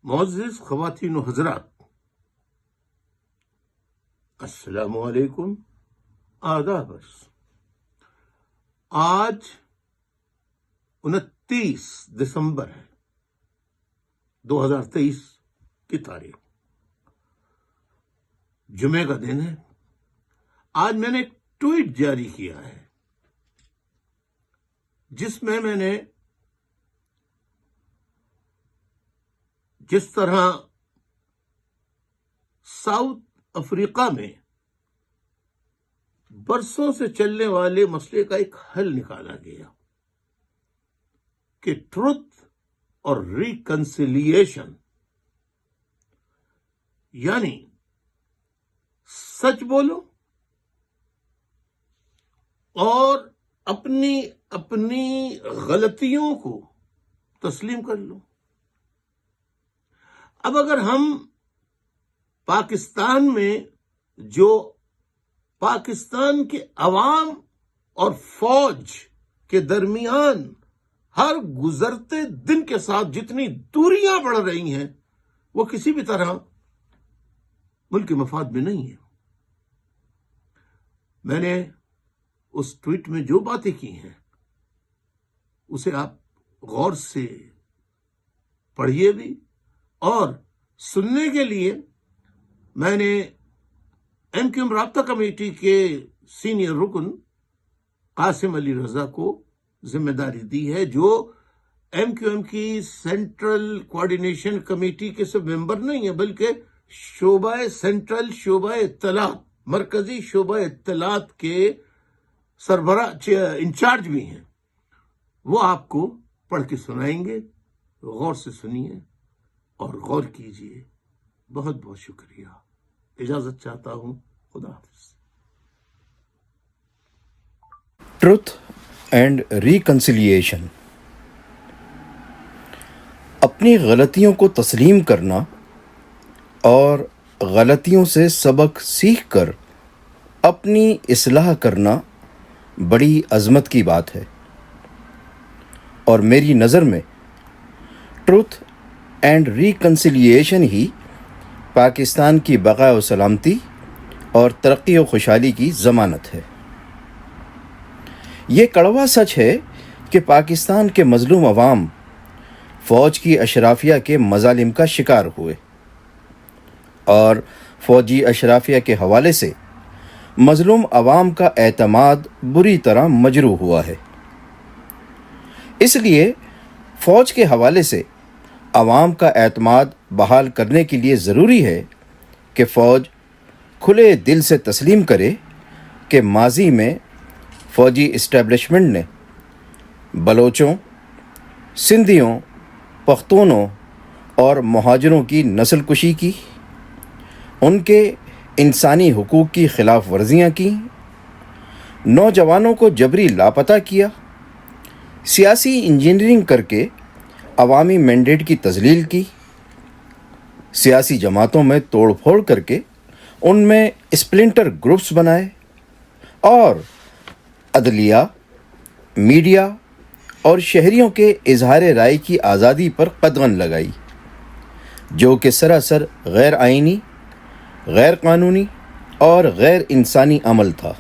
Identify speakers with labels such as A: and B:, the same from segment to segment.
A: معزز خواتین و حضرات، السلام علیکم، آداب۔ آج 29 دسمبر ہے 2023 کی تاریخ، جمعے کا دن ہے۔ آج میں نے ایک ٹویٹ جاری کیا ہے جس میں نے جس طرح ساؤتھ افریقہ میں برسوں سے چلنے والے مسئلے کا ایک حل نکالا گیا کہ ٹروتھ اور ریکنسیلیشن، یعنی سچ بولو اور اپنی غلطیوں کو تسلیم کر لو۔ اب اگر ہم پاکستان میں جو پاکستان کے عوام اور فوج کے درمیان ہر گزرتے دن کے ساتھ جتنی دوریاں بڑھ رہی ہیں، وہ کسی بھی طرح ملک کے مفاد میں نہیں ہے۔ میں نے اس ٹویٹ میں جو باتیں کی ہیں اسے آپ غور سے پڑھیے بھی، اور سننے کے لیے میں نے ایم کیو ایم رابطہ کمیٹی کے سینئر رکن قاسم علی رضا کو ذمہ داری دی ہے، جو ایم کیو ایم کی سینٹرل کوآرڈینیشن کمیٹی کے سب ممبر نہیں ہیں بلکہ شعبہ اطلاعات، مرکزی شعبہ اطلاعات کے سربراہ انچارج بھی ہیں۔ وہ آپ کو پڑھ کے سنائیں گے، غور سے سنیے اور غور کیجیے۔ بہت بہت شکریہ، اجازت چاہتا ہوں، خدا حافظ۔
B: Truth and reconciliation. اپنی غلطیوں کو تسلیم کرنا اور غلطیوں سے سبق سیکھ کر اپنی اصلاح کرنا بڑی عظمت کی بات ہے، اور میری نظر میں ٹروتھ اینڈ ریکنسیلیشن ہی پاکستان کی بقا و سلامتی اور ترقی و خوشحالی کی ضمانت ہے۔ یہ کڑوا سچ ہے کہ پاکستان کے مظلوم عوام فوج کی اشرافیہ کے مظالم کا شکار ہوئے، اور فوجی اشرافیہ کے حوالے سے مظلوم عوام کا اعتماد بری طرح مجروح ہوا ہے۔ اس لیے فوج کے حوالے سے عوام کا اعتماد بحال کرنے کے لیے ضروری ہے کہ فوج کھلے دل سے تسلیم کرے کہ ماضی میں فوجی اسٹیبلشمنٹ نے بلوچوں، سندھیوں، پختونوں اور مہاجروں کی نسل کشی کی، ان کے انسانی حقوق کی خلاف ورزیاں کی، نوجوانوں کو جبری لاپتہ کیا، سیاسی انجینئرنگ کر کے عوامی مینڈیٹ کی تذلیل کی، سیاسی جماعتوں میں توڑ پھوڑ کر کے ان میں اسپلنٹر گروپس بنائے، اور عدلیہ، میڈیا اور شہریوں کے اظہار رائے کی آزادی پر قدغن لگائی، جو کہ سراسر غیر آئینی، غیر قانونی اور غیر انسانی عمل تھا۔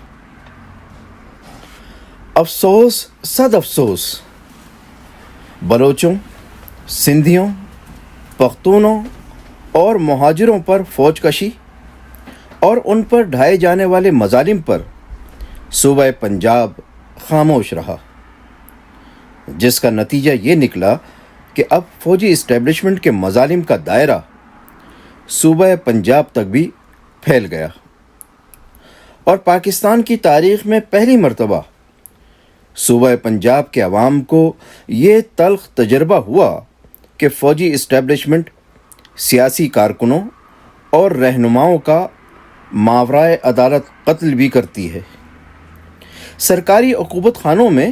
B: افسوس، صد افسوس، بلوچوں، سندھیوں، پختونوں اور مہاجروں پر فوج کشی اور ان پر ڈھائے جانے والے مظالم پر صوبہ پنجاب خاموش رہا، جس کا نتیجہ یہ نکلا کہ اب فوجی اسٹیبلشمنٹ کے مظالم کا دائرہ صوبہ پنجاب تک بھی پھیل گیا، اور پاکستان کی تاریخ میں پہلی مرتبہ صوبہ پنجاب کے عوام کو یہ تلخ تجربہ ہوا کہ فوجی اسٹیبلشمنٹ سیاسی کارکنوں اور رہنماؤں کا ماورائے عدالت قتل بھی کرتی ہے، سرکاری عقوبت خانوں میں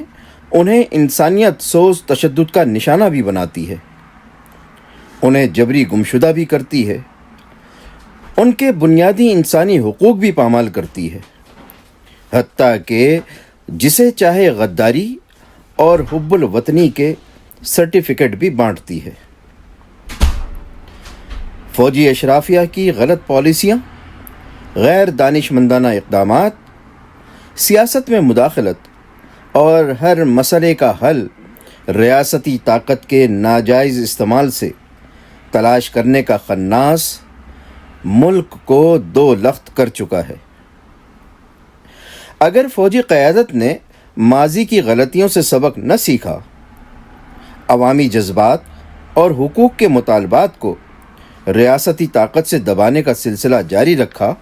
B: انہیں انسانیت سوز تشدد کا نشانہ بھی بناتی ہے، انہیں جبری گمشدہ بھی کرتی ہے، ان کے بنیادی انسانی حقوق بھی پامال کرتی ہے، حتیٰ کہ جسے چاہے غداری اور حب الوطنی کے سرٹیفکیٹ بھی بانٹتی ہے۔ فوجی اشرافیہ کی غلط پالیسیاں، غیر دانشمندانہ اقدامات، سیاست میں مداخلت اور ہر مسئلے کا حل ریاستی طاقت کے ناجائز استعمال سے تلاش کرنے کا خناس ملک کو دو لخت کر چکا ہے۔ اگر فوجی قیادت نے ماضی کی غلطیوں سے سبق نہ سیکھا، عوامی جذبات اور حقوق کے مطالبات کو ریاستی طاقت سے دبانے کا سلسلہ جاری رکھا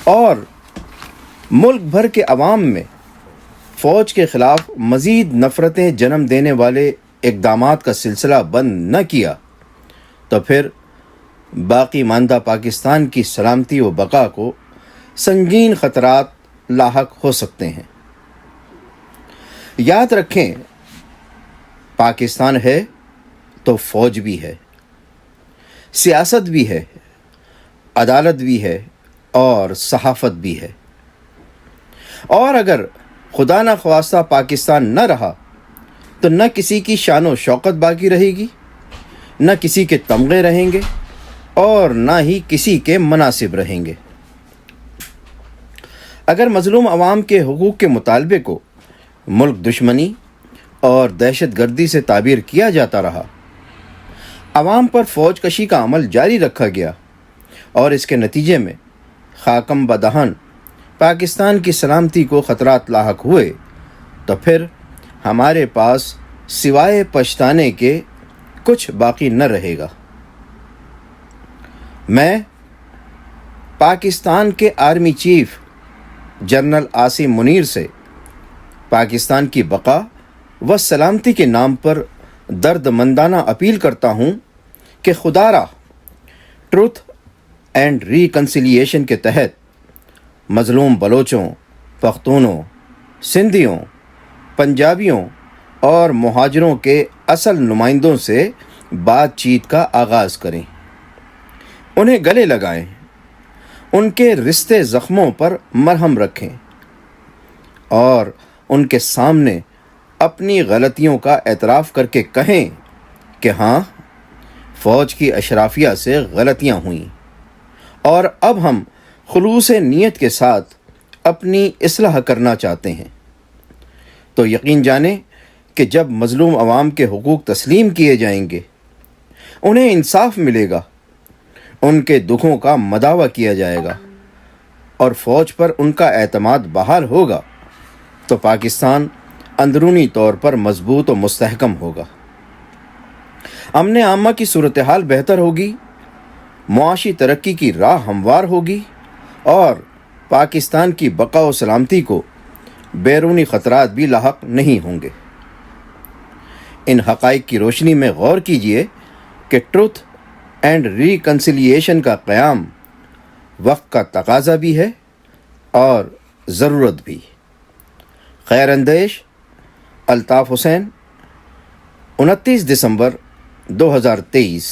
B: اور ملک بھر کے عوام میں فوج کے خلاف مزید نفرتیں جنم دینے والے اقدامات کا سلسلہ بند نہ کیا، تو پھر باقی ماندہ پاکستان کی سلامتی و بقا کو سنگین خطرات لاحق ہو سکتے ہیں۔ یاد رکھیں، پاکستان ہے تو فوج بھی ہے، سیاست بھی ہے، عدالت بھی ہے اور صحافت بھی ہے۔ اور اگر خدا نخواستہ پاکستان نہ رہا تو نہ کسی کی شان و شوکت باقی رہے گی، نہ کسی کے تمغے رہیں گے اور نہ ہی کسی کے مناصب رہیں گے۔ اگر مظلوم عوام کے حقوق کے مطالبے کو ملک دشمنی اور دہشت گردی سے تعبیر کیا جاتا رہا، عوام پر فوج کشی کا عمل جاری رکھا گیا اور اس کے نتیجے میں خاکم بدہن پاکستان کی سلامتی کو خطرات لاحق ہوئے، تو پھر ہمارے پاس سوائے پچھتانے کے کچھ باقی نہ رہے گا۔ میں پاکستان کے army chief general Asim Munir سے پاکستان کی بقا و سلامتی کے نام پر درد مندانہ اپیل کرتا ہوں کہ خدا را ٹروتھ اینڈ ریکنسیلیشن کے تحت مظلوم بلوچوں، پختونوں، سندھیوں، پنجابیوں اور مہاجروں کے اصل نمائندوں سے بات چیت کا آغاز کریں، انہیں گلے لگائیں، ان کے رشتے زخموں پر مرہم رکھیں اور ان کے سامنے اپنی غلطیوں کا اعتراف کر کے کہیں کہ ہاں، فوج کی اشرافیہ سے غلطیاں ہوئیں اور اب ہم خلوص نیت کے ساتھ اپنی اصلاح کرنا چاہتے ہیں۔ تو یقین جانیں کہ جب مظلوم عوام کے حقوق تسلیم کیے جائیں گے، انہیں انصاف ملے گا، ان کے دکھوں کا مداوع کیا جائے گا اور فوج پر ان کا اعتماد بحال ہوگا، تو پاکستان اندرونی طور پر مضبوط و مستحکم ہوگا، امن عامہ کی صورتحال بہتر ہوگی، معاشی ترقی کی راہ ہموار ہوگی اور پاکستان کی بقا و سلامتی کو بیرونی خطرات بھی لاحق نہیں ہوں گے۔ ان حقائق کی روشنی میں غور کیجئے کہ ٹروتھ اینڈ ریکنسیلیشن کا قیام وقت کا تقاضا بھی ہے اور ضرورت بھی۔ خیر اندیش الطاف حسین، 29 دسمبر 2023۔